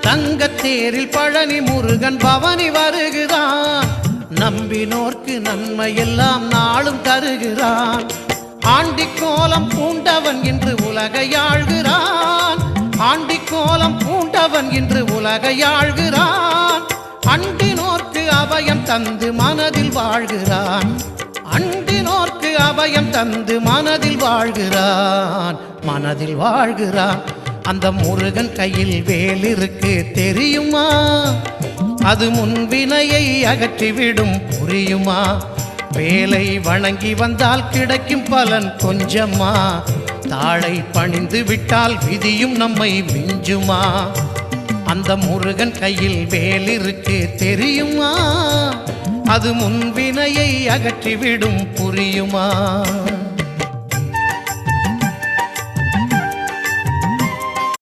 தங்கத்தேரில் பழனி முருகன் பவனி வருகிறான். நம்பினோர்க்கு நன்மை எல்லாம் நாளும் தருகிறான். ஆண்டிக்கோலம் பூண்டவன் இன்று உலகையாழ்கிறான். ஆண்டிக்கோலம் பூண்டவன் இன்று உலகையாழ்கிறான். அண்டினோர்க்கு அபயம் தந்து மனதில் வாழ்கிறான். அண்டினோர்க்கு அபயம் தந்து மனதில் வாழ்கிறான். மனதில் வாழ்கிறான். அந்த முருகன் கையில் வேல் இருக்கு தெரியுமா? அது முன்வினையை அகற்றிவிடும் புரியுமா? வேலை வணங்கி வந்தால் கிடைக்கும் பலன் கொஞ்சமா? தாளை பணிந்து விட்டால் விதியும் நம்மை மிஞ்சுமா? அந்த முருகன் கையில் வேல் இருக்கு தெரியுமா? அது முன்வினையை அகற்றிவிடும் புரியுமா?